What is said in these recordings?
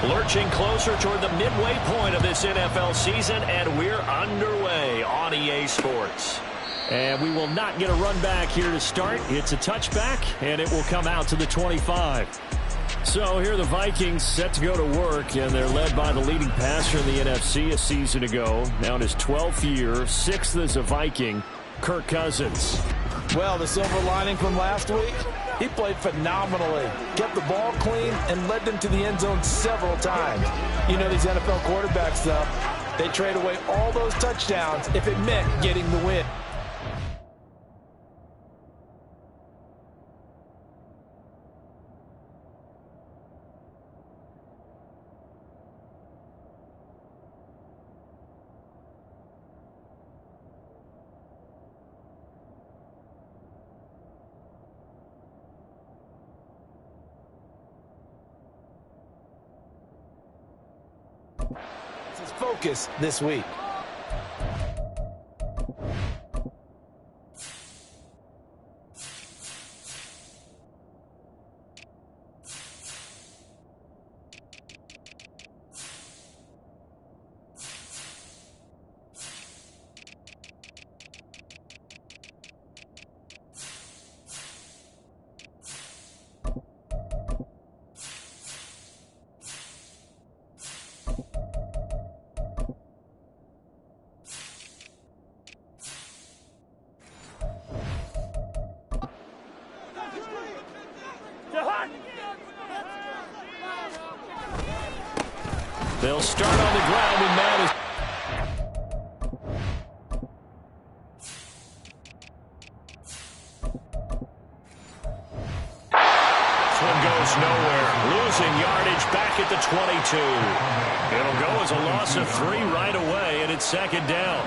Lurching closer toward the midway point of this NFL season, and we're underway on EA Sports. And we will not get a run back here to start. It's a touchback, and it will come out to the 25. So here are the Vikings set to go to work, and they're led by the leading passer in the NFC a season ago. Now in his 12th year, 6th as a Viking, Kirk Cousins. Well, the silver lining from last week, he played phenomenally. Kept the ball clean and led them to the end zone several times. You know these NFL quarterbacks, though, they trade away all those touchdowns if it meant getting the win. Focus this week. They'll start on the ground, and Madden is... This one goes nowhere. Losing yardage back at the 22. It'll go as a loss of 3 right away, and it's second down.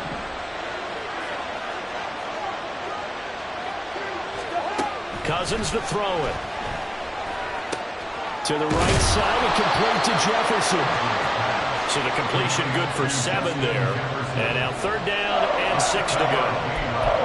Cousins to throw it. To the right side and complete to Jefferson. So the completion good for 7 there. And now third down and 6 to go.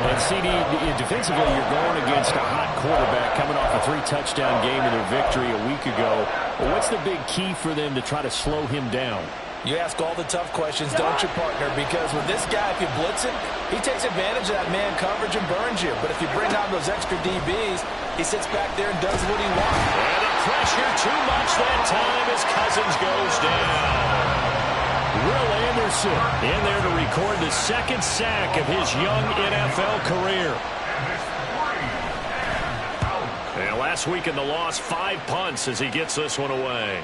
And CD, defensively, you're going against a hot quarterback coming off a 3-touchdown game in their victory a week ago. But what's the big key for them to try to slow him down? You ask all the tough questions, don't you, partner? Because with this guy, if you blitz him, he takes advantage of that man coverage and burns you. But if you bring on those extra DBs, he sits back there and does what he wants. And the pressure too much that time as Cousins goes down. Will Anderson in there to record the second sack of his young NFL career. And last week in the loss, 5 punts as he gets this one away.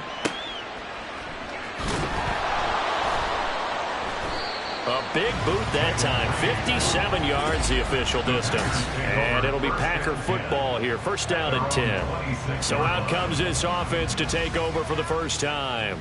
A big boot that time. 57 yards the official distance. And it'll be Packer football here. First down and 10. So out comes this offense to take over for the first time.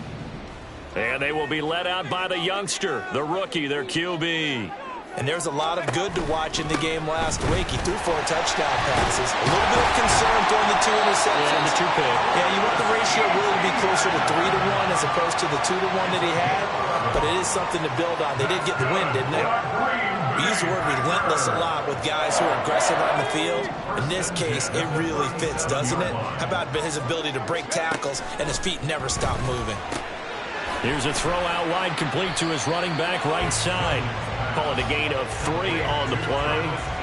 And they will be led out by the youngster, the rookie, their QB. And there's a lot of good to watch in the game last week. He threw 4 touchdown passes. A little bit of concern throwing the 2 interceptions. Yeah, and the 2 pick. Yeah, you want the ratio really to be closer to 3-to-1 as opposed to the 2-to-1 that he had. But it is something to build on. They did get the win, didn't they? We use the word relentless a lot with guys who are aggressive on the field. In this case, it really fits, doesn't it? How about his ability to break tackles and his feet never stop moving? Here's a throw out wide, complete to his running back right side. Call it a gain of 3 on the play,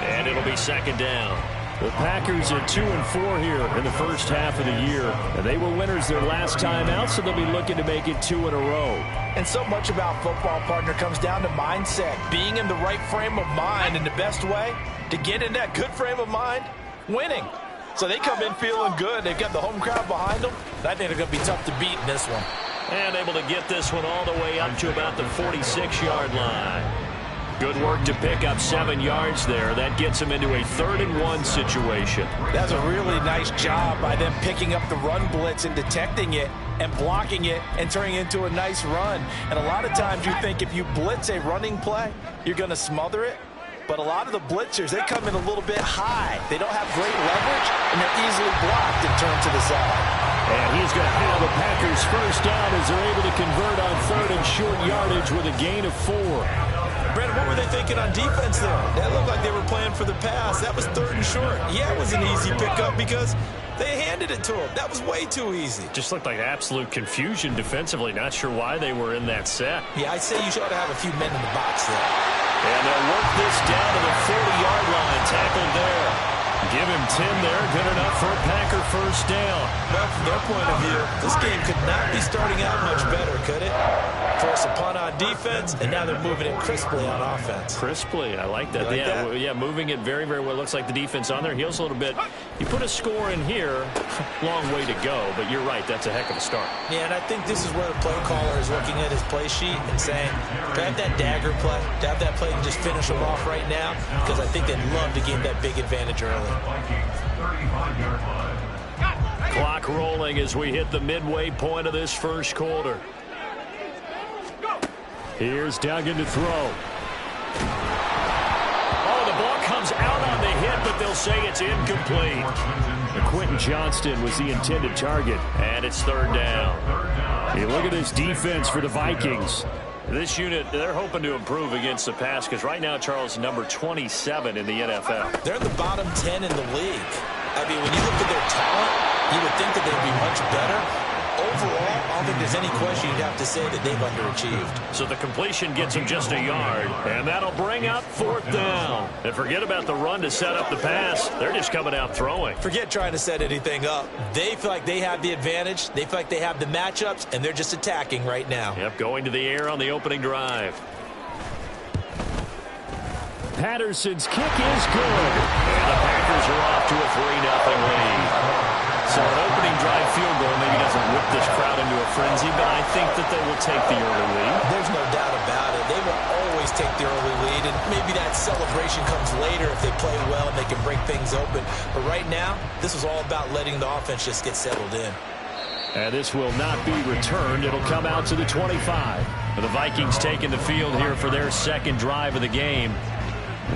and it'll be second down. The Packers are 2-4 here in the first half of the year, and they were winners their last time out, so they'll be looking to make it 2 in a row. And so much about football, partner, comes down to mindset. Being in the right frame of mind, and the best way to get in that good frame of mind, winning. So they come in feeling good. They've got the home crowd behind them. I think they're going to be tough to beat in this one. And able to get this one all the way up to about the 46-yard line. Good work to pick up 7 yards there. That gets him into a 3rd-and-1 situation. That's a really nice job by them picking up the run blitz and detecting it and blocking it and turning it into a nice run. And a lot of times you think if you blitz a running play, you're going to smother it. But a lot of the blitzers, they come in a little bit high. They don't have great leverage, and they're easily blocked and turned to the side. And he's going to have the Packers first down as they're able to convert on 3rd and short yardage with a gain of 4. Brett, Man, what were they thinking on defense there? That looked like they were playing for the pass. That was 3rd and short. Yeah, it was an easy pickup because they handed it to him. That was way too easy. Just looked like absolute confusion defensively. Not sure why they were in that set. Yeah, I'd say you should have a few men in the box there. And they'll work this down to the 40-yard line. Tackled there. Give him 10 there. Good enough for a Packer first down. Well, from their point of view, this game could not be starting out much better, could it? Force a punt on defense, and now they're moving it crisply on offense. Crisply, I like that. Yeah, moving it very, very well. Looks like the defense on their heels a little bit. You put a score in here, long way to go, but you're right, that's a heck of a start. Yeah, and I think this is where the play caller is looking at his play sheet and saying, to have that dagger play, to have that play and just finish them off right now, because I think they'd love to gain that big advantage early. Clock rolling as we hit the midway point of this first quarter. Here's Duggan to throw. Oh, the ball comes out on the hit, but they'll say it's incomplete. Quentin Johnston was the intended target. And it's 3rd down. Hey, look at this defense for the Vikings. This unit, they're hoping to improve against the pass because right now, Charles, number 27 in the NFL. They're in the bottom 10 in the league. I mean, when you look at their talent, you would think that they'd be much better. Overall, I don't think there's any question you'd have to say that they've underachieved. So the completion gets them just a yard, and that'll bring up 4th down. And forget about the run to set up the pass. They're just coming out throwing. Forget trying to set anything up. They feel like they have the advantage. They feel like they have the matchups, and they're just attacking right now. Yep, going to the air on the opening drive. Patterson's kick is good. And the Packers are off to a 3-0 lead. So an opening drive field goal maybe doesn't whip this crowd into a frenzy, but I think that they will take the early lead. There's no doubt about it. They will always take the early lead, and maybe that celebration comes later if they play well and they can break things open. But right now, this is all about letting the offense just get settled in. And this will not be returned. It'll come out to the 25. The Vikings taking the field here for their second drive of the game.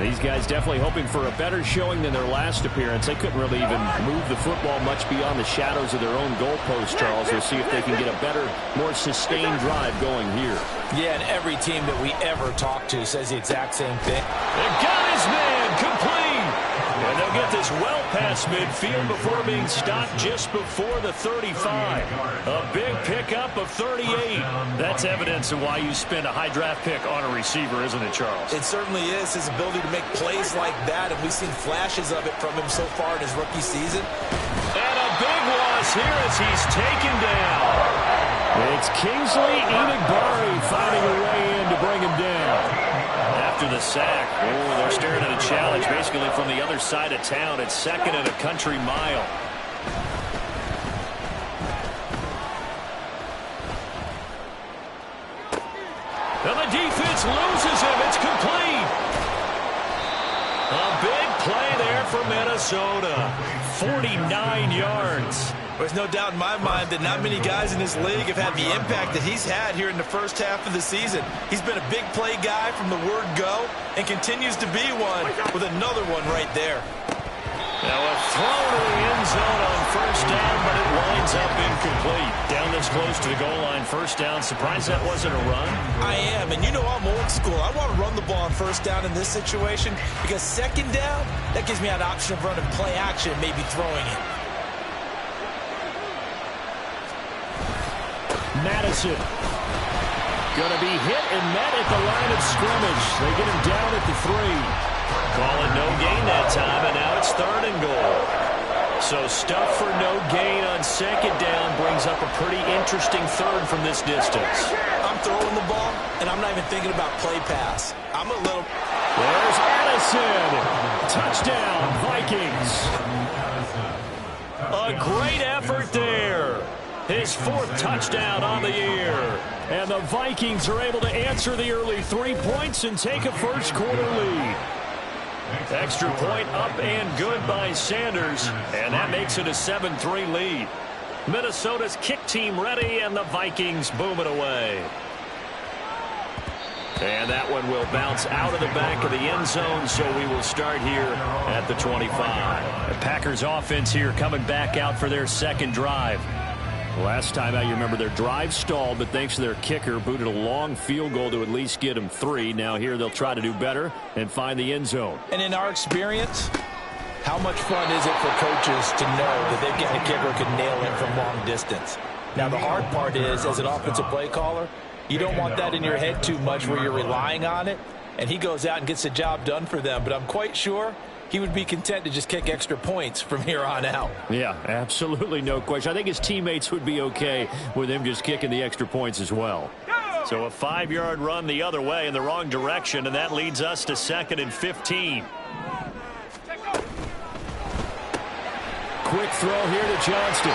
These guys definitely hoping for a better showing than their last appearance. They couldn't really even move the football much beyond the shadows of their own goalpost, Charles. We'll see if they can get a better, more sustained drive going here. Yeah, and every team that we ever talk to says the exact same thing. They've got his man complete. And they'll get this well past midfield before being stopped just before the 35. A big pickup of 38. That's evidence of why you spend a high draft pick on a receiver, isn't it, Charles? It certainly is. His ability to make plays like that, and we've seen flashes of it from him so far in his rookie season. And a big loss here as he's taken down. It's Kingsley Enagbari finding a way in to bring him down. After the sack, they're staring at a challenge basically from the other side of town. It's 2nd and a country mile. And the defense loses him. It's complete. A big play there for Minnesota. 49 yards. There's no doubt in my mind that not many guys in this league have had the impact that he's had here in the first half of the season. He's been a big play guy from the word go and continues to be one with another one right there. Now a throw to the end zone on first down, but it winds up incomplete. Down this close to the goal line, first down. Surprised that wasn't a run? I am, and you know I'm old school. I want to run the ball on first down in this situation because second down, that gives me an option of running play action and maybe throwing it. Madison going to be hit and met at the line of scrimmage. They get him down at the 3. Call it no gain that time, and now it's 3rd and goal. So stuff for no gain on second down brings up a pretty interesting 3rd from this distance. I'm throwing the ball, and I'm not even thinking about play pass. I'm a little... There's Addison. Touchdown, Vikings. A great effort there. His 4th touchdown on the year. And the Vikings are able to answer the early 3 points and take a first quarter lead. Extra point up and good by Sanders. And that makes it a 7-3 lead. Minnesota's kick team ready, and the Vikings boom it away. And that one will bounce out of the back of the end zone, so we will start here at the 25. The Packers offense here coming back out for their second drive. Last time out, you remember their drive stalled, but thanks to their kicker, booted a long field goal to at least get them 3. Now here they'll try to do better and find the end zone. And in our experience, how much fun is it for coaches to know that they've got a kicker who can nail it from long distance? Now, the hard part is, as an offensive play caller, you don't want that in your head too much where you're relying on it, and he goes out and gets the job done for them. But I'm quite sure he would be content to just kick extra points from here on out. Yeah, absolutely no question. I think his teammates would be okay with him just kicking the extra points as well. So a 5-yard run the other way in the wrong direction, and that leads us to 2nd and 15. Quick throw here to Johnston.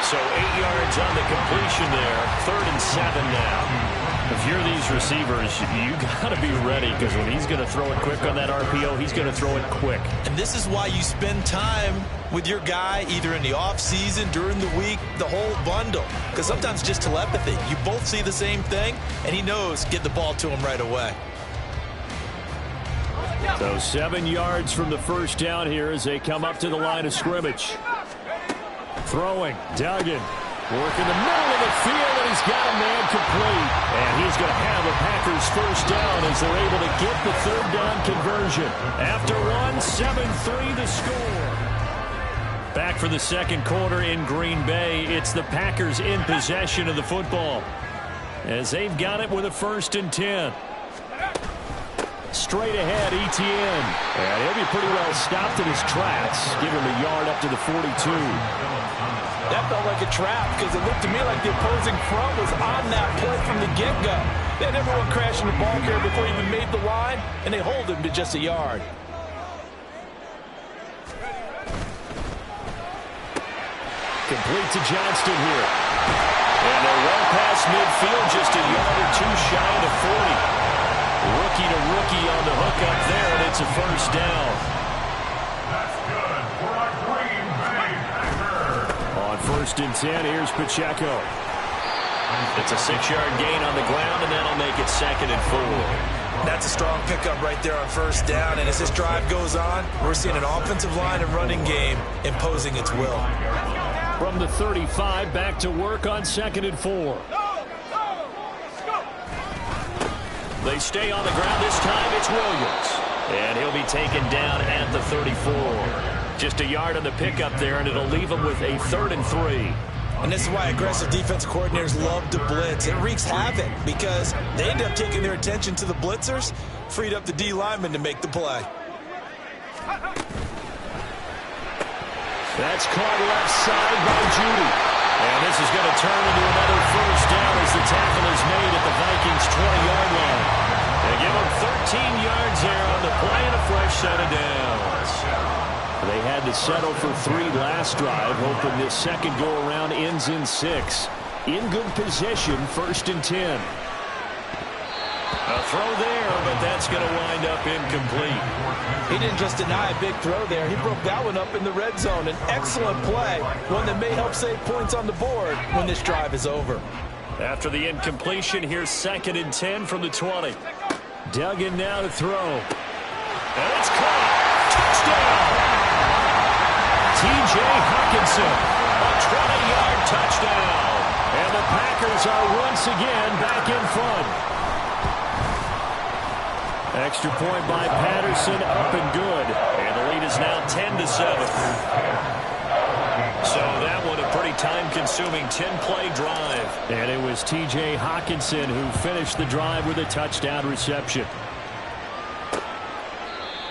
So 8 yards on the completion there. 3rd and 7 now. If you're these receivers, you got to be ready, because when he's going to throw it quick on that RPO, he's going to throw it quick. And this is why you spend time with your guy either in the offseason, during the week, the whole bundle. Because sometimes just telepathy. You both see the same thing, and he knows get the ball to him right away. So 7 yards from the first down here as they come up to the line of scrimmage. Throwing, Duggan. Work in the middle of the field, and he's got a man complete. And he's going to have a Packers first down as they're able to get the 3rd down conversion. After 7-3 the score. Back for the second quarter in Green Bay. It's the Packers in possession of the football as they've got it with a 1st and 10. Straight ahead, ETN. And he'll be pretty well stopped in his tracks. Give him a yard up to the 42. That felt like a trap, because it looked to me like the opposing front was on that play from the get-go. They had everyone crashing the ball carrier before he even made the line, and they hold him to just a yard. Complete to Johnston here. And they're well past midfield, just a yard or 2 shy of the 40. Rookie to rookie on the hook up there, and it's a first down. That's good for a Green Bay Packer. On 1st and 10, here's Pacheco. It's a 6-yard gain on the ground, and that'll make it 2nd and 4. That's a strong pickup right there on first down, and as this drive goes on, we're seeing an offensive line and running game imposing its will. From the 35, back to work on 2nd and 4. They stay on the ground. This time it's Williams. And he'll be taken down at the 34. Just a yard on the pickup there, and it'll leave him with a 3rd and 3. And this is why aggressive defensive coordinators love to blitz. It wreaks havoc because they end up taking their attention to the blitzers, freed up the D lineman to make the play. That's caught left side by Judy. And this is going to turn into another first down as the tackle is made at the Vikings' 20-yard line. They give them 13 yards there on the play and a fresh set of downs. They had to settle for 3 last drive, hoping this second go-around ends in 6. In good position, 1st and 10. A throw there, but that's going to wind up incomplete. He didn't just deny a big throw there. He broke that one up in the red zone. An excellent play, one that may help save points on the board when this drive is over. After the incompletion, here's 2nd and 10 from the 20. Duggan now to throw. And it's caught. Touchdown! T.J. Hawkinson. A 20-yard touchdown. And the Packers are once again back in front. Extra point by Patterson, up and good. And the lead is now 10-7. So that one a pretty time-consuming 10-play drive. And it was T.J. Hawkinson who finished the drive with a touchdown reception.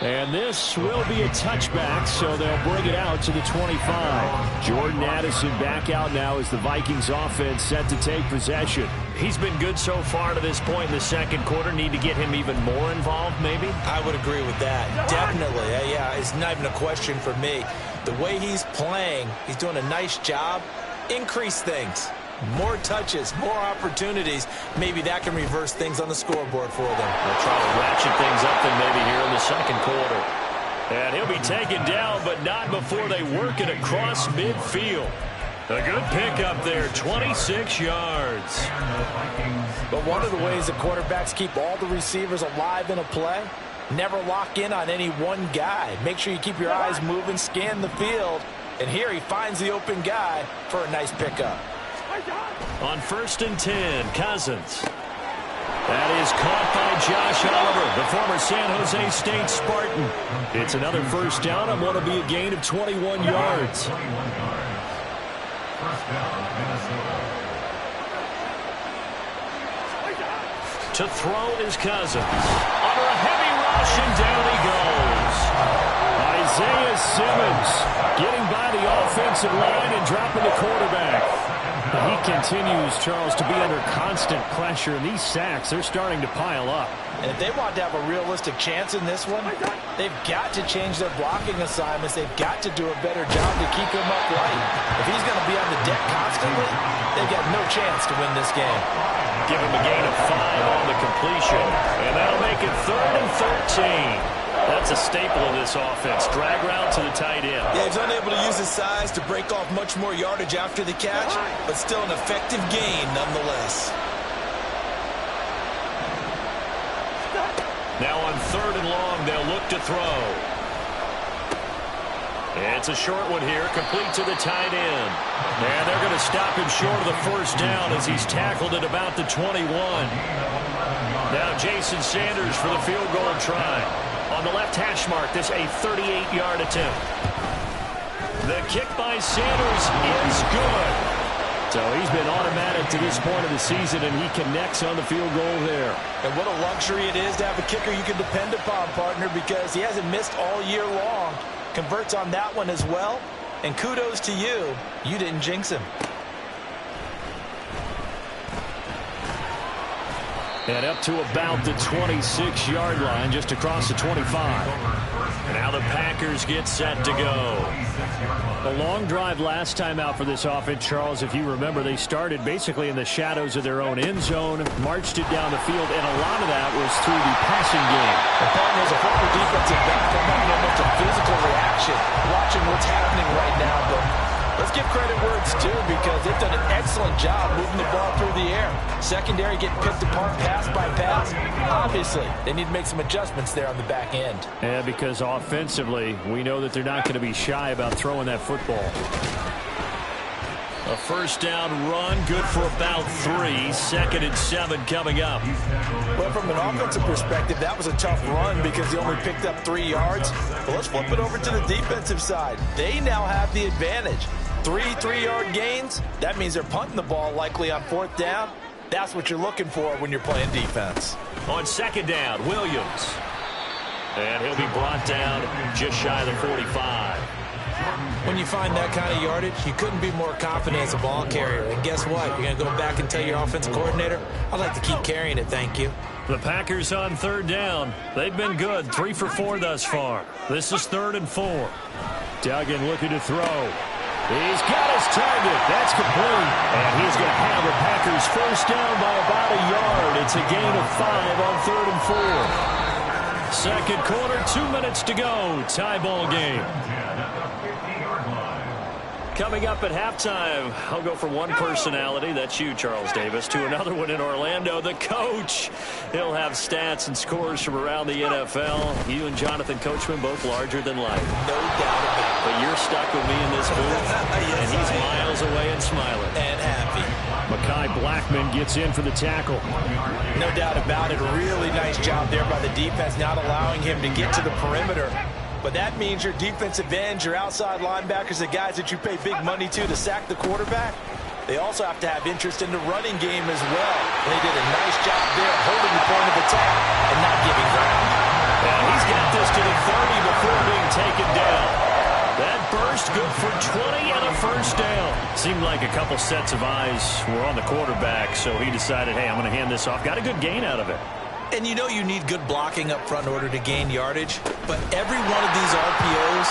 And this will be a touchback, so they'll bring it out to the 25. Jordan Addison back out now as the Vikings offense set to take possession. He's been good so far to this point in the second quarter. Need to get him even more involved, maybe? I would agree with that. Definitely. Yeah, it's not even a question for me. The way he's playing, he's doing a nice job. Increase things. More touches, more opportunities. Maybe that can reverse things on the scoreboard for them. They'll try to ratchet things up then maybe here in the second quarter. And he'll be taken down, but not before they work it across midfield. A good pickup there, 26 yards. But one of the ways the quarterbacks keep all the receivers alive in a play, never lock in on any one guy. Make sure you keep your eyes moving, scan the field. And here he finds the open guy for a nice pickup. On 1st and 10, Cousins. That is caught by Josh Oliver, the former San Jose State Spartan. It's another first down and what will be a gain of 21 yards. To throw is Cousins. Under a heavy rush, and down he goes. Isaiah Simmons getting by the offensive line and dropping the quarterback. He continues, Charles, to be under constant pressure, and these sacks, they're starting to pile up. And if they want to have a realistic chance in this one, they've got to change their blocking assignments. They've got to do a better job to keep him upright. If he's going to be on the deck constantly, they've got no chance to win this game. Give him a gain of 5 on the completion, and that'll make it 3rd and 13. That's a staple of this offense. Drag route to the tight end. Yeah, he's unable to use his size to break off much more yardage after the catch, but still an effective gain nonetheless. Now on 3rd and long, they'll look to throw. It's a short one here, complete to the tight end. And they're going to stop him short of the first down as he's tackled at about the 21. Now Jason Sanders for the field goal try. On the left hash mark, this a 38-yard attempt. The kick by Sanders is good. So he's been automatic to this point of the season, and he connects on the field goal there. And what a luxury it is to have a kicker you can depend upon, partner, because he hasn't missed all year long. Converts on that one as well. And kudos to you. You didn't jinx him. And up to about the 26-yard line, just across the 25. Now the Packers get set to go. A long drive last time out for this offense, Charles. If you remember, they started basically in the shadows of their own end zone, marched it down the field, and a lot of that was through the passing game. The partner is a former defensive back. I'm having almost a physical reaction watching what's happening right now, but let's give credit where it's due because they've done an excellent job moving the ball through the air. Secondary getting picked apart pass by pass. Obviously, they need to make some adjustments there on the back end. Yeah, because offensively, we know that they're not going to be shy about throwing that football. A first down run, good for about 3. 2nd and 7 coming up. Well, from an offensive perspective, that was a tough run because he only picked up 3 yards. But let's flip it over to the defensive side. They now have the advantage. 3 3-yard gains, that means they're punting the ball likely on 4th down. That's what you're looking for when you're playing defense. On 2nd down, Williams. And he'll be brought down just shy of the 45. When you find that kind of yardage, you couldn't be more confident as a ball carrier. And guess what? You're going to go back and tell your offensive coordinator, I'd like to keep carrying it, thank you. The Packers on 3rd down. They've been good, 3 for 4 thus far. This is 3rd and 4. Duggan looking to throw. He's got his target. That's complete. And he's going to have the Packers first down by about a yard. It's a gain of 5 on 3rd and 4. Second quarter, 2 minutes to go. Tie ball game. Coming up at halftime, I'll go from one personality, that's you, Charles Davis, to another one in Orlando, the coach. He'll have stats and scores from around the NFL. You and Jonathan Coachman both larger than life. No doubt about it. But you're stuck with me in this booth, Yes, and he's miles away and smiling. And happy. Mekhi Blackman gets in for the tackle. No doubt about it. A really nice job there by the defense, not allowing him to get to the perimeter. But that means your defensive ends, your outside linebackers, the guys that you pay big money to sack the quarterback, they also have to have interest in the running game as well. They did a nice job there holding the point of attack and not giving ground. And he's got this to the 30 before being taken down. That burst good for 20 and a first down. Seemed like a couple sets of eyes were on the quarterback, so he decided, hey, I'm going to hand this off. Got a good gain out of it. And you know you need good blocking up front in order to gain yardage. But every one of these RPOs,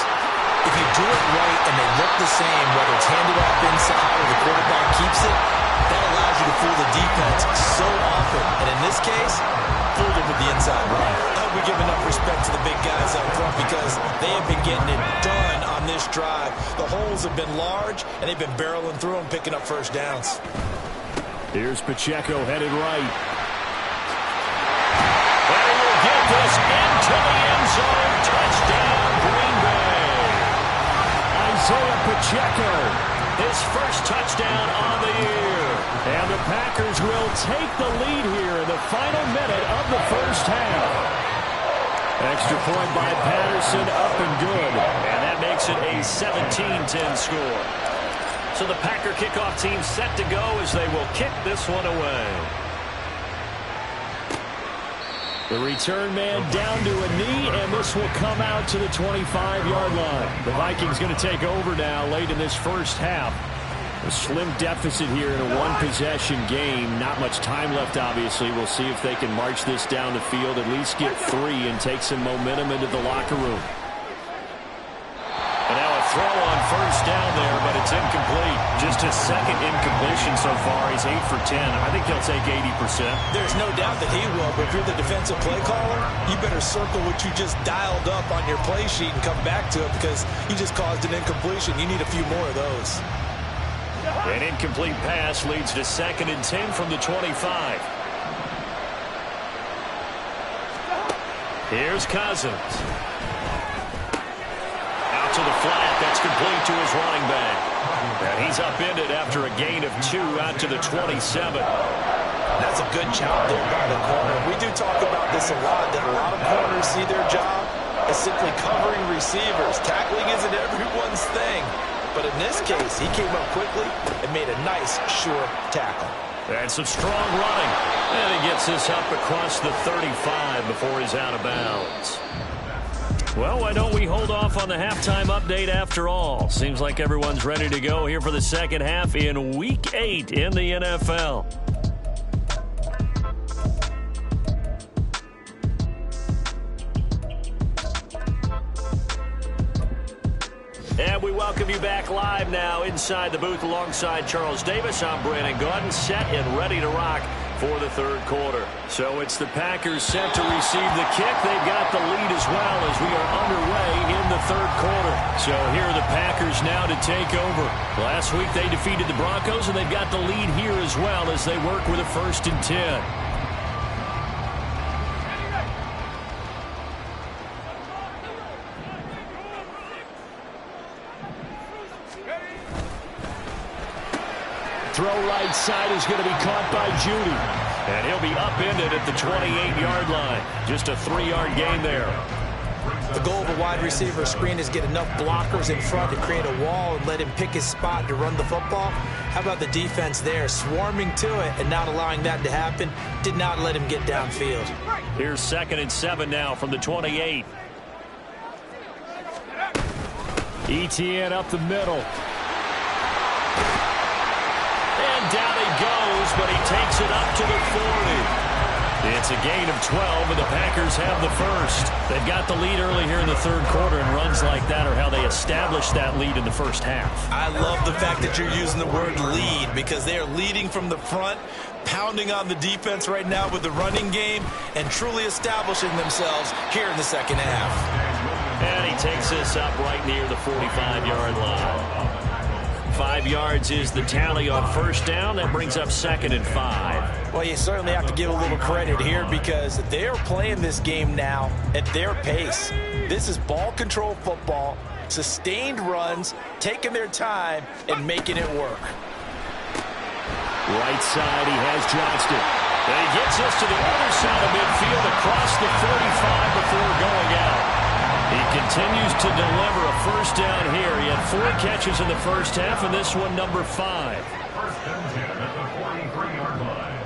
if you do it right and they look the same, whether it's handed off inside or the quarterback keeps it, that allows you to fool the defense so often. And in this case, fooled them with the inside run. I hope we give enough respect to the big guys up front because they have been getting it done on this drive. The holes have been large, and they've been barreling through them, picking up first downs. Here's Pacheco headed right. Get this into the end zone. Touchdown, Green Bay. Isaiah Pacheco. His first touchdown on the year. And the Packers will take the lead here in the final minute of the first half. Extra point by Patterson, up and good. And that makes it a 17-10 score. So the Packer kickoff team set to go as they will kick this one away. The return man down to a knee, and this will come out to the 25-yard line. The Vikings going to take over now late in this first half. A slim deficit here in a one-possession game. Not much time left, obviously. We'll see if they can march this down the field, at least get 3, and take some momentum into the locker room. And now a throw on first down there, but it's incomplete. Just his second incompletion so far. He's 8 for 10. I think he'll take 80%. There's no doubt that he will, but if you're the defensive play caller, you better circle what you just dialed up on your play sheet and come back to it because you just caused an incompletion. You need a few more of those. An incomplete pass leads to 2nd and 10 from the 25. Here's Cousins. Out to the flat. That's complete to his running back. And he's upended after a gain of 2 out to the 27. That's a good job there by the corner. We do talk about this a lot, that a lot of corners see their job as simply covering receivers. Tackling isn't everyone's thing. But in this case, he came up quickly and made a nice, sure tackle. And some strong running. And he gets this up across the 35 before he's out of bounds. Well, why don't we hold off on the halftime update after all? Seems like everyone's ready to go here for the second half in Week 8 in the NFL. And we welcome you back live now inside the booth alongside Charles Davis. I'm Brandon Gaudin, set and ready to rock for the third quarter. So it's the Packers set to receive the kick. They've got the lead as well as we are underway in the third quarter. So here are the Packers now to take over. Last week they defeated the Broncos, and they've got the lead here as well as they work with a 1st and 10. Throw right side is going to be caught by Judy. And he'll be upended at the 28-yard line. Just a 3-yard gain there. The goal of a wide receiver screen is get enough blockers in front to create a wall and let him pick his spot to run the football. How about the defense there, swarming to it and not allowing that to happen? Did not let him get downfield. Here's 2nd and 7 now from the 28. ETN up the middle. And down he goes, but he takes it up to the 40. It's a gain of 12, and the Packers have the first. They've got the lead early here in the third quarter, and runs like that are how they establish that lead in the first half. I love the fact that you're using the word lead because they are leading from the front, pounding on the defense right now with the running game, and truly establishing themselves here in the second half. And he takes this up right near the 45-yard line. 5 yards is the tally on first down. That brings up 2nd and 5. Well, you certainly have to give a little credit here because they're playing this game now at their pace. This is ball control football, sustained runs, taking their time, and making it work. Right side, he has Johnston. And he gets us to the other side of midfield across the 45 before going out. He continues to deliver a first down here. He had 4 catches in the first half, and this one number 5. 1st and 10 at the 43-yard line.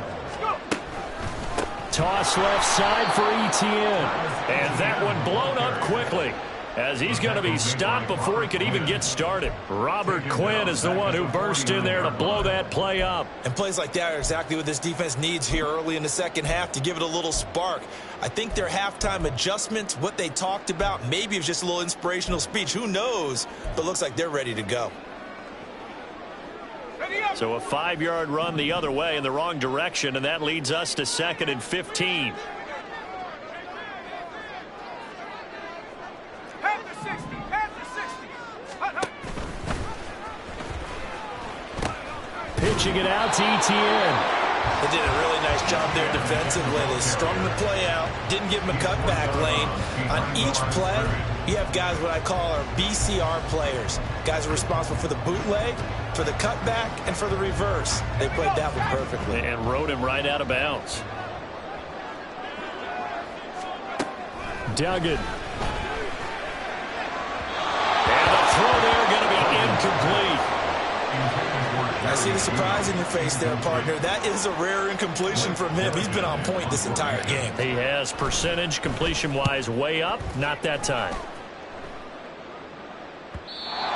Toss left side for ETN. And that one blown up quickly as he's going to be stopped before he could even get started. Robert Quinn is the one who burst in there to blow that play up. And plays like that are exactly what this defense needs here early in the second half to give it a little spark. I think their halftime adjustments, what they talked about, maybe it was just a little inspirational speech. Who knows? But looks like they're ready to go. So a 5-yard run the other way in the wrong direction, and that leads us to 2nd and 15. Pitching it out to ETN. They did a really nice job there defensively. They strung the play out, didn't give him a cutback lane. On each play, you have guys what I call our BCR players. Guys are responsible for the bootleg, for the cutback, and for the reverse. They played that one perfectly. And rode him right out of bounds. Duggan. And the throw there going to be incomplete. I see the surprise in your face there, partner. That is a rare incompletion from him. He's been on point this entire game. He has percentage completion-wise way up. Not that time.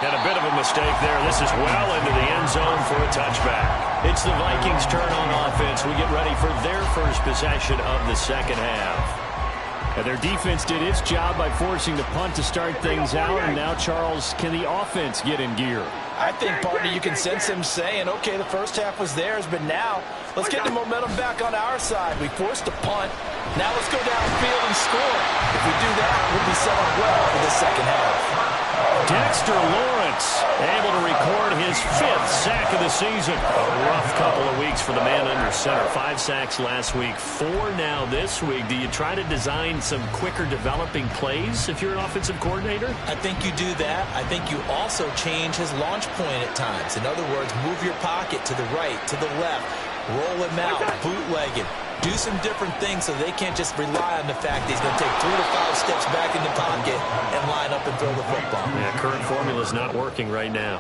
And a bit of a mistake there. This is well into the end zone for a touchback. It's the Vikings' turn on offense. We get ready for their first possession of the second half. And their defense did its job by forcing the punt to start things out. And now, Charles, can the offense get in gear? I think, partner, you can sense him saying, okay, the first half was theirs, but now let's get the momentum back on our side. We forced a punt. Now let's go downfield and score. If we do that, we'll be set up well for the second half. Dexter Lawrence able to record his 5th sack of the season. A rough couple of weeks for the man under center. 5 sacks last week, 4 now this week. Do you try to design some quicker developing plays if you're an offensive coordinator? I think you do that. I think you also change his launch point at times. In other words, move your pocket to the right, to the left, roll him out, bootleg him. Do some different things so they can't just rely on the fact that he's going to take 3 to 5 steps back in the pocket and line up and throw the football. Yeah, current formula is not working right now.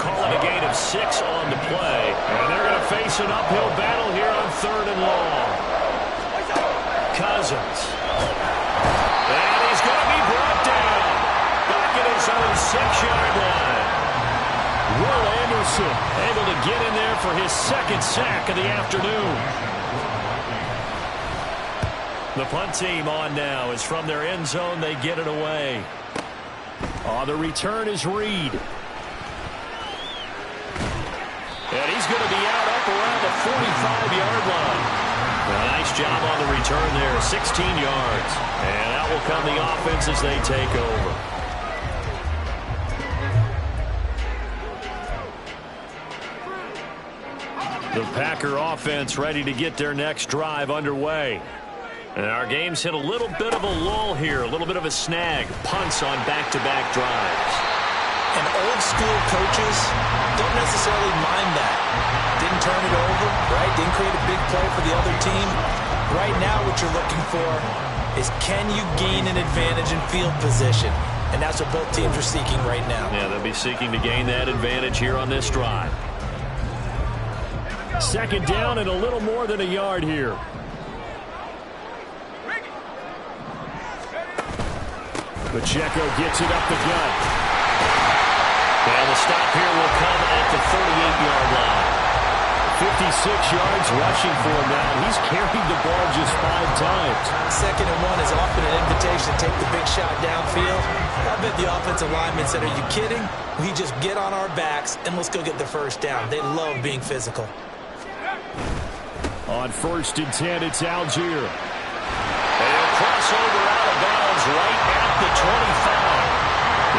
Calling a gain of 6 on the play. And they're going to face an uphill battle here on 3rd and long. Cousins. And he's going to be brought down. Back at his own 6-yard line. Will Anderson able to get in there for his 2nd sack of the afternoon. The punt team on now is from their end zone. They get it away. The return is Reed. And he's going to be out up around the 45-yard line. Nice job on the return there, 16 yards. And out will come the offense as they take over. The Packer offense ready to get their next drive underway. And our game's hit a little bit of a lull here, a little bit of a snag. Punts on back-to-back drives. And old school coaches don't necessarily mind that. Didn't turn it over, right? Didn't create a big play for the other team. Right now what you're looking for is can you gain an advantage in field position? And that's what both teams are seeking right now. Yeah, they'll be seeking to gain that advantage here on this drive. 2nd down and a little more than a yard here. Pacheco gets it up the gut. And the stop here will come at the 38-yard line. 56 yards rushing for him now. He's carried the ball just 5 times. 2nd and 1 is often an invitation to take the big shot downfield. I bet the offensive linemen said, are you kidding? We just get on our backs and let's go get the first down. They love being physical. On 1st and 10, it's Algier. And crossover out of bounds right at the 25.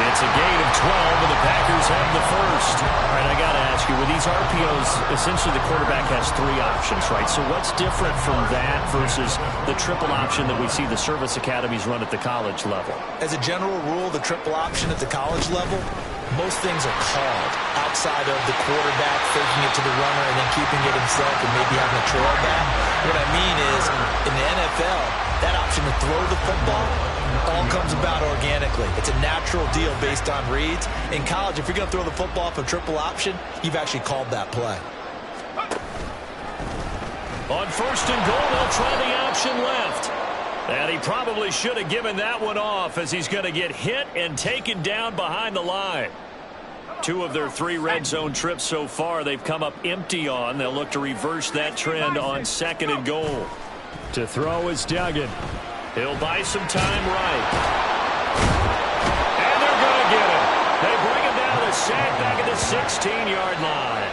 It's a gain of 12, and the Packers have the first. All right, I got to ask you, with these RPOs, essentially the quarterback has 3 options, right? So what's different from that versus the triple option that we see the service academies run at the college level? As a general rule, the triple option at the college level, most things are called outside of the quarterback faking it to the runner and then keeping it himself and maybe having a trail back. What I mean is, in the NFL, that option to throw the football all comes about organically. It's a natural deal based on reads. In college, if you're going to throw the football for triple option, you've actually called that play. On 1st and goal, they'll try the option left. And he probably should have given that one off as he's going to get hit and taken down behind the line. 2 of their 3 red zone trips so far they've come up empty on. They'll look to reverse that trend on 2nd and goal. To throw is Duggan. He'll buy some time right. And they're going to get him. They bring him down to sack back at the 16-yard line.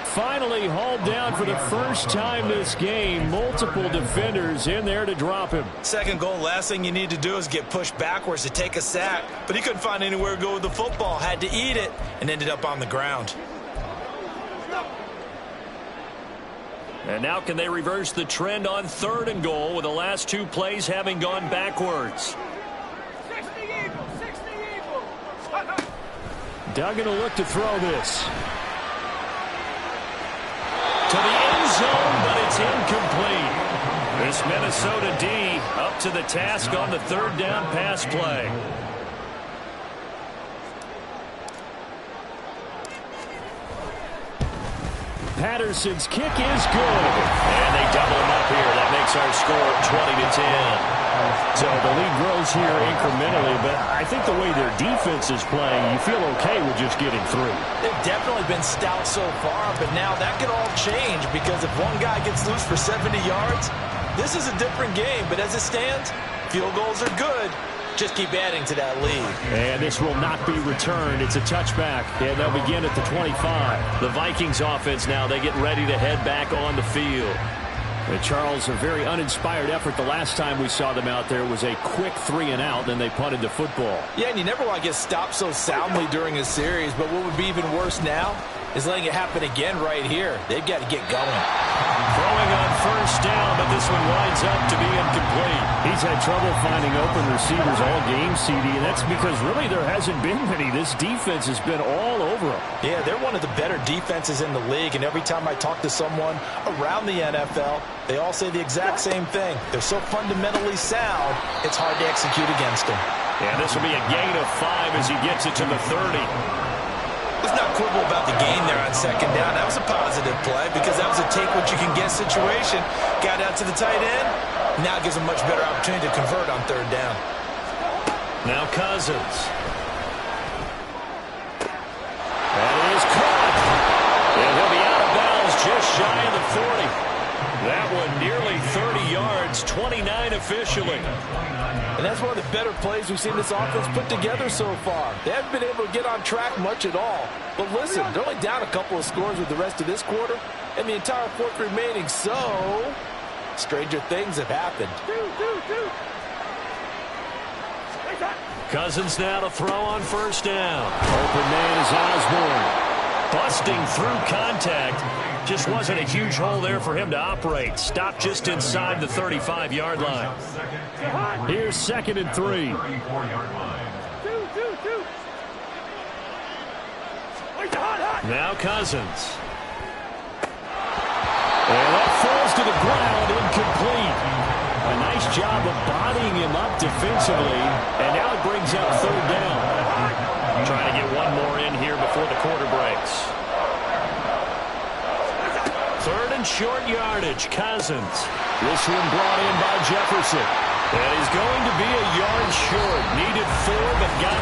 Finally hauled down for the first time this game. Multiple defenders in there to drop him. 2nd goal, last thing you need to do is get pushed backwards to take a sack. But he couldn't find anywhere to go with the football. Had to eat it and ended up on the ground. And now can they reverse the trend on 3rd and goal with the last 2 plays having gone backwards? Duggan will look to throw this. To the end zone, but it's incomplete. This Minnesota D up to the task on the 3rd down pass play. Patterson's kick is good. And they double him up here. That makes our score 20-10. So the lead grows here incrementally, but I think the way their defense is playing, you feel okay with just getting through. They've definitely been stout so far, but now that could all change because if one guy gets loose for 70 yards, this is a different game. But as it stands, field goals are good. Just keep adding to that lead. And this will not be returned. It's a touchback, and they'll begin at the 25. The Vikings offense now, they get ready to head back on the field. And Charles, a very uninspired effort the last time we saw them out there was a quick 3-and-out, then they punted the football. Yeah, and you never want to get stopped so soundly during a series, but what would be even worse now is letting it happen again right here. They've got to get going. Throwing on 1st down, but this one winds up to be incomplete. He's had trouble finding open receivers all game, CD, and that's because really there hasn't been many. This defense has been all over them. Yeah, they're one of the better defenses in the league, and every time I talk to someone around the NFL, they all say the exact same thing. They're so fundamentally sound, it's hard to execute against them. And this will be a gain of 5 as he gets it to the 30. Let's not quibble about the gain there on 2nd down. That was a positive play because that was a take-what-you-can-get situation. Got out to the tight end. Now gives a much better opportunity to convert on 3rd down. Now Cousins. That is caught. And he'll be out of bounds just shy of the 40. That one nearly 30 yards, 29 officially. And that's one of the better plays we've seen this offense put together so far. They haven't been able to get on track much at all. But listen, they're only down a couple of scores with the rest of this quarter and the entire 4th remaining. So, stranger things have happened. Cousins now to throw on 1st down. Open man is Osborne. Busting through contact. Just wasn't a huge hole there for him to operate. Stopped just inside the 35-yard line. Here's 2nd and 3. Now Cousins. And that falls to the ground, incomplete. A nice job of bodying him up defensively, and now it brings up 3rd down. Trying to get one more in here before the quarter breaks. 3rd and short yardage, Cousins. This one brought in by Jefferson. And he's going to be a yard short. Needed 4, but got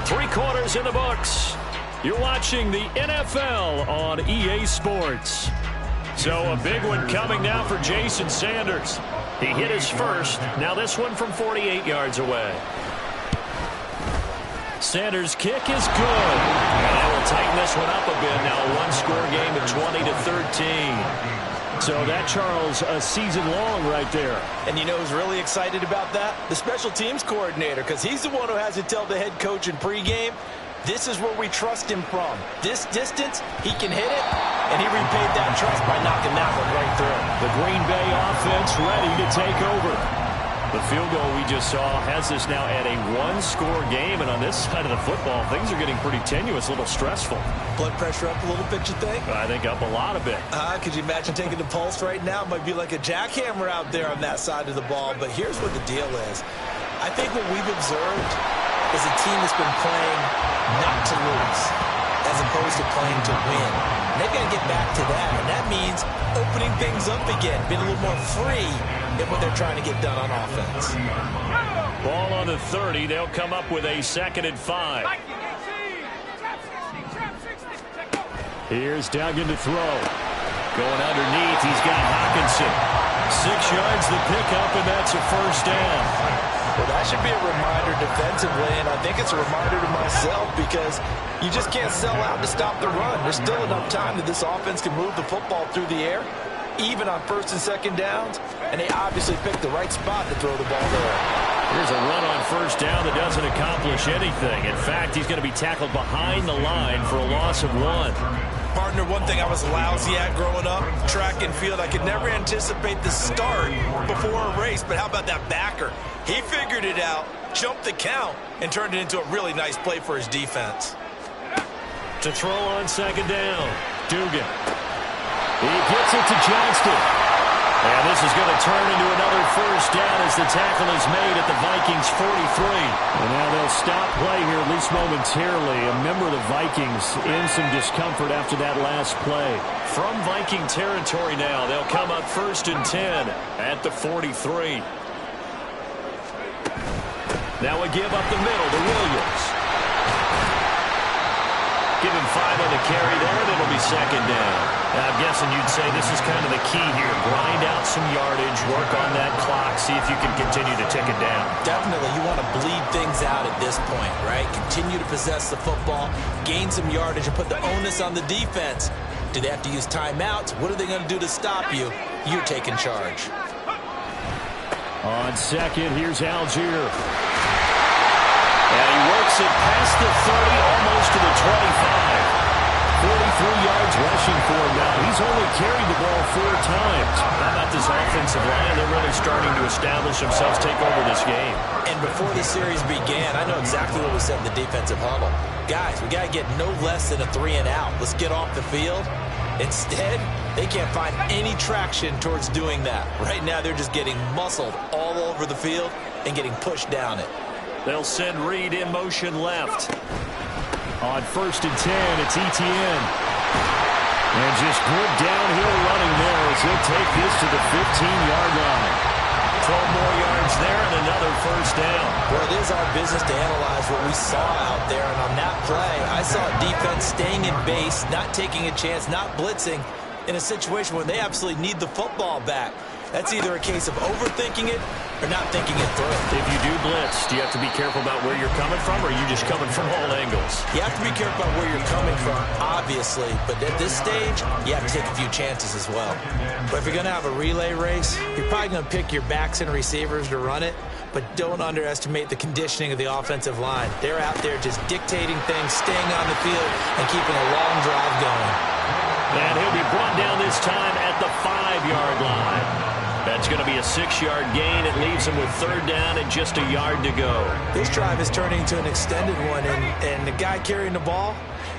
3. 3 quarters in the books. You're watching the NFL on EA Sports. So a big one coming now for Jason Sanders. He hit his first. Now this one from 48 yards away. Sanders' kick is good. And that will tighten this one up a bit. Now a one-score game at 20-13. So that, Charles, a season long right there. And you know who's really excited about that? The special teams coordinator, because he's the one who has to tell the head coach in pregame, this is where we trust him from. This distance, he can hit it, and he repaid that trust by knocking that one right through. The Green Bay offense ready to take over. The field goal we just saw has us now at a one-score game, and on this side of the football, things are getting pretty tenuous, a little stressful. Blood pressure up a little bit, you think? I think up a lot of it. Could you imagine taking the pulse right now? It might be like a jackhammer out there on that side of the ball, but here's what the deal is. I think what we've observed is a team that's been playing not to lose as opposed to playing to win. And they've got to get back to that, and that means opening things up again, being a little more free in what they're trying to get done on offense. Ball on the 30. They'll come up with a 2nd and 5. Here's Duggan to throw. Going underneath, he's got Hawkinson. 6 yards the pickup, and that's a 1st down. Well, that should be a reminder defensively, and I think it's a reminder to myself because you just can't sell out to stop the run. There's still enough time that this offense can move the football through the air, even on 1st and 2nd downs, and they obviously picked the right spot to throw the ball there. Here's a run on 1st down that doesn't accomplish anything. In fact, he's going to be tackled behind the line for a loss of 1. Partner, one thing I was lousy at growing up, track and field, I could never anticipate the start before a race, but how about that backer? He figured it out, jumped the count, and turned it into a really nice play for his defense. To throw on second down, Dugan. He gets it to Johnston. And this is going to turn into another first down as the tackle is made at the Vikings 43. And now they'll stop play here, at least momentarily. A member of the Vikings in some discomfort after that last play. From Viking territory now, they'll come up 1st and 10 at the 43. Now a give up the middle to Williams. Give him 5 on the carry there, and it'll be second down. And I'm guessing you'd say this is kind of the key here. Grind out some yardage, work on that clock, see if you can continue to tick it down. Definitely, you want to bleed things out at this point, right? Continue to possess the football, gain some yardage, and put the onus on the defense. Do they have to use timeouts? What are they going to do to stop you? You're taking charge. On second, here's Algier. And he works it past the 30, almost to the 25. 43 yards rushing for him now. He's only carried the ball 4 times. How about this offensive line? They're really starting to establish themselves, take over this game. And before the series began, I know exactly what we said in the defensive huddle. Guys, we got to get no less than a 3 and out. Let's get off the field. Instead, they can't find any traction towards doing that. Right now, they're just getting muscled all over the field and getting pushed down it. They'll send Reed in motion left. On 1st and 10, it's Etienne. And just good downhill running there as he'll take this to the 15-yard line. 12 more yards there and another first down. Well, it is our business to analyze what we saw out there. And on that play, I saw defense staying in base, not taking a chance, not blitzing in a situation where they absolutely need the football back. That's either a case of overthinking it or not thinking it through. If you do blitz, do you have to be careful about where you're coming from, or are you just coming from all angles? You have to be careful about where you're coming from, obviously. But at this stage, you have to take a few chances as well. But if you're going to have a relay race, you're probably going to pick your backs and receivers to run it. But don't underestimate the conditioning of the offensive line. They're out there just dictating things, staying on the field, and keeping a long drive going. And he'll be brought down this time at the 5-yard line. That's going to be a 6-yard gain. It leaves him with 3rd down and just a yard to go. This drive is turning into an extended one, and the guy carrying the ball,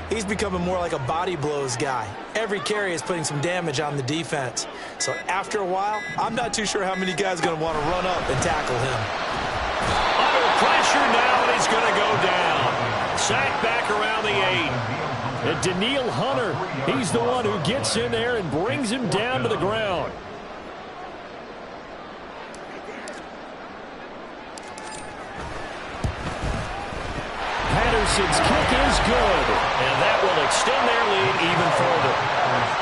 he's becoming more like a body blows guy. Every carry is putting some damage on the defense. So after a while, I'm not too sure how many guys are going to want to run up and tackle him. Under pressure now, and he's going to go down. Sacked back around the 8. And Daniil Hunter, he's the one who gets in there and brings him down to the ground. Patterson's kick is good. And that will extend their lead even further.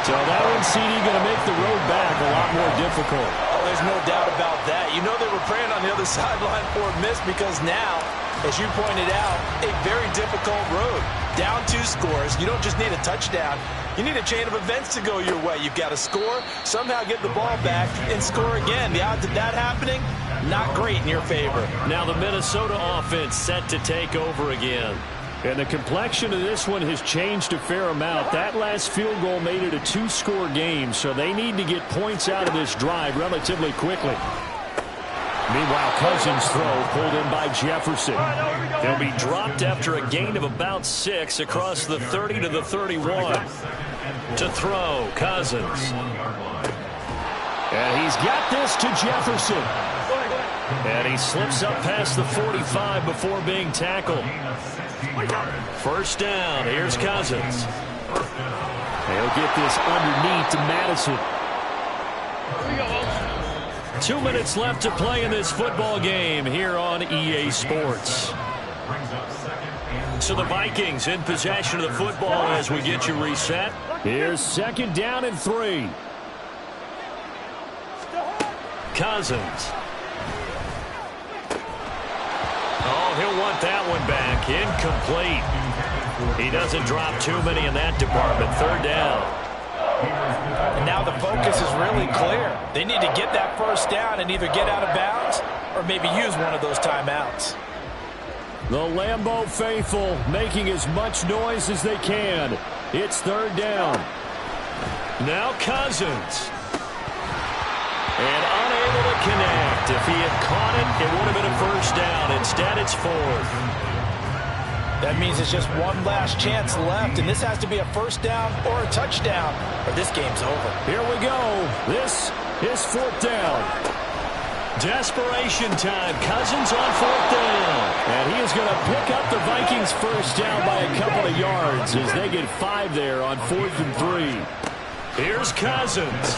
So that one, CD, going to make the road back a lot more difficult. Oh, there's no doubt about that. You know they were praying on the other sideline for a miss because now, as you pointed out, a very difficult road. Down 2 scores. You don't just need a touchdown. You need a chain of events to go your way. You've got to score, somehow get the ball back, and score again. The odds of that happening, not great in your favor. Now the Minnesota offense set to take over again. And the complexion of this one has changed a fair amount. That last field goal made it a 2-score game, so they need to get points out of this drive relatively quickly. Meanwhile, Cousins' throw pulled in by Jefferson. He'll be dropped after a gain of about 6 across the 30 to the 31. To throw, Cousins. And he's got this to Jefferson. And he slips up past the 45 before being tackled. First down, here's Cousins. They'll get this underneath to Madison. 2 minutes left to play in this football game here on EA Sports. So the Vikings in possession of the football as we get you reset. Here's 2nd down and 3. Cousins. Oh, he'll want that one back. Incomplete. He doesn't drop too many in that department. 3rd down. And now the focus is really clear. They need to get that first down and either get out of bounds or maybe use one of those timeouts. The Lambeau faithful making as much noise as they can. It's third down. Now Cousins. And unable to connect. If he had caught it, it would have been a first down. Instead, it's fourth. That means it's just one last chance left, and this has to be a first down or a touchdown, or this game's over. Here we go. This is fourth down. Desperation time. Cousins on fourth down. And he is going to pick up the Vikings first down by a couple of yards as they get 5 there on 4th and 3. Here's Cousins.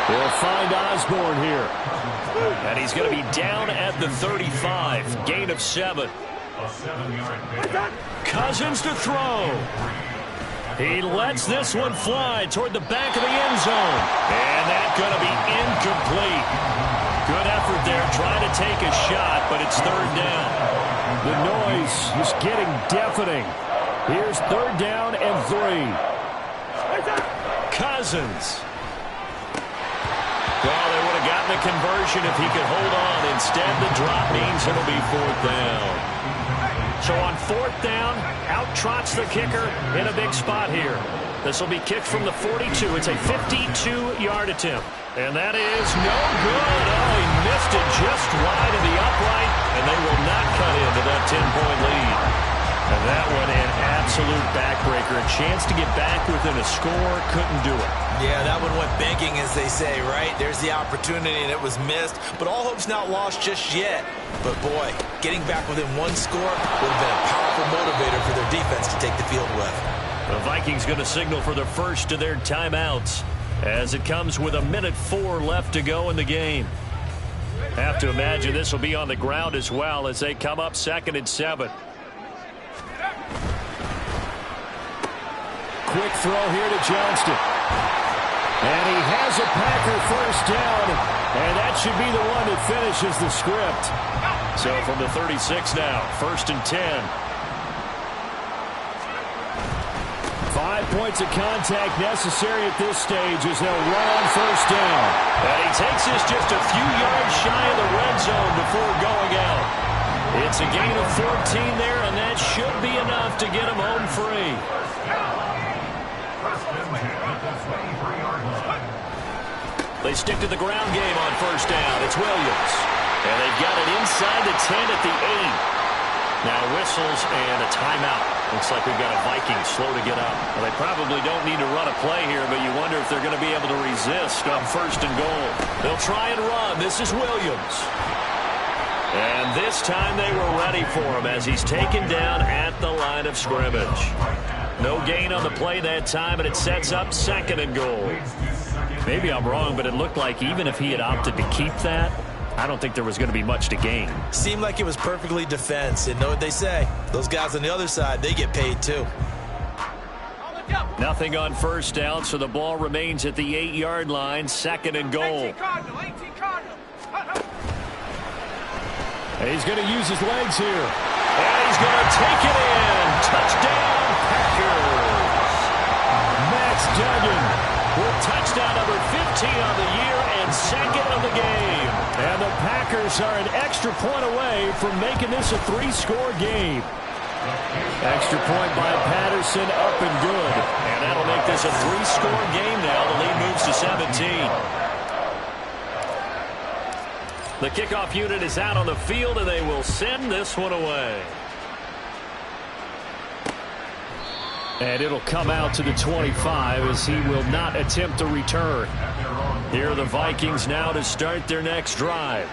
They'll find Osborne here. And he's going to be down at the 35. Gain of 7. Cousins to throw. He lets this one fly toward the back of the end zone. And that's going to be incomplete. Good effort there, trying to take a shot, but it's third down. The noise is getting deafening. Here's third down and 3. Cousins. Well, they would have gotten a conversion if he could hold on. Instead, the drop means it'll be fourth down. So on fourth down, out trots the kicker in a big spot here. This will be kicked from the 42. It's a 52-yard attempt. And that is no good. Oh, he missed it just wide of the upright, and they will not cut into that 10-point lead. And that one an absolute backbreaker. A chance to get back within a score, couldn't do it. Yeah, that one went banking, as they say, right? There's the opportunity, and it was missed. But all hope's not lost just yet. But, boy, getting back within one score would have been a powerful motivator for their defense to take the field with. The Vikings going to signal for the first of their timeouts as it comes with 1:04 left to go in the game. Have to imagine this will be on the ground as well as they come up 2nd and 7. Quick throw here to Johnston. And he has a Packer first down, and that should be the one that finishes the script. So from the 36 now, 1st and 10. 5 points of contact necessary at this stage as they'll run on first down. And he takes this just a few yards shy of the red zone before going out. It's a gain of 14 there, and that should be enough to get him home free. They stick to the ground game on first down. It's Williams. And they've got it inside the 10 at the 8. Now whistles and a timeout. Looks like we've got a Viking slow to get up. Well, they probably don't need to run a play here, but you wonder if they're going to be able to resist on 1st and goal. They'll try and run. This is Williams. And this time they were ready for him as he's taken down at the line of scrimmage. No gain on the play that time, and it sets up 2nd and goal. Maybe I'm wrong, but it looked like even if he had opted to keep that, I don't think there was going to be much to gain. Seemed like it was perfectly defense. And know what they say? Those guys on the other side, they get paid too. Nothing on first down, so the ball remains at the 8-yard line, 2nd and goal. And he's going to use his legs here. And he's going to take it in. Touchdown, Packers. Max Duggan with touchdown number 15 on the year and 2nd of the game. And the Packers are an extra point away from making this a 3-score game. Extra point by Patterson, up and good. And that'll make this a 3-score game now. The lead moves to 17. The kickoff unit is out on the field, and they will send this one away. And it'll come out to the 25 as he will not attempt to return. Here are the Vikings now to start their next drive.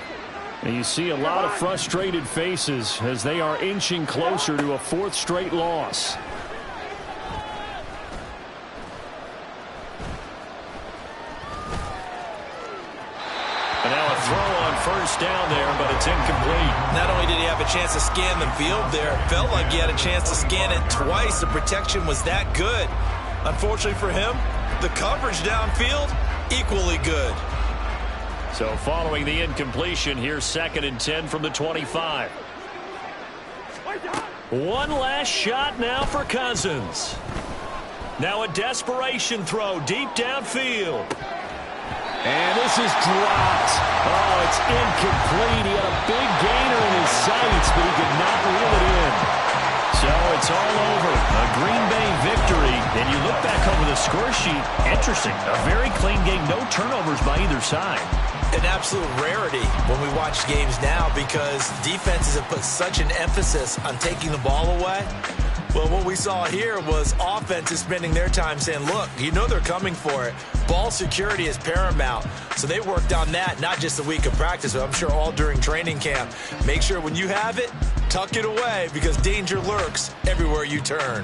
And you see a lot of frustrated faces as they are inching closer to a 4th straight loss. And now a throw on first down there, but it's incomplete. Not only did he have a chance to scan the field there, it felt like he had a chance to scan it twice. The protection was that good. Unfortunately for him, the coverage downfield, equally good. So following the incompletion, here's 2nd and 10 from the 25. One last shot now for Cousins. Now a desperation throw deep downfield. And this is dropped. Oh, it's incomplete. He had a big gainer in his sights, but he could not reel it in. So it's all over. A Green Bay victory And you look back over the score sheet, interesting. A very clean game, no turnovers by either side. An absolute rarity when we watch games now because defenses have put such an emphasis on taking the ball away. Well, what we saw here was offenses spending their time saying, look, you know they're coming for it. Ball security is paramount. So they worked on that, not just a week of practice, but I'm sure all during training camp. Make sure when you have it, tuck it away because danger lurks everywhere you turn.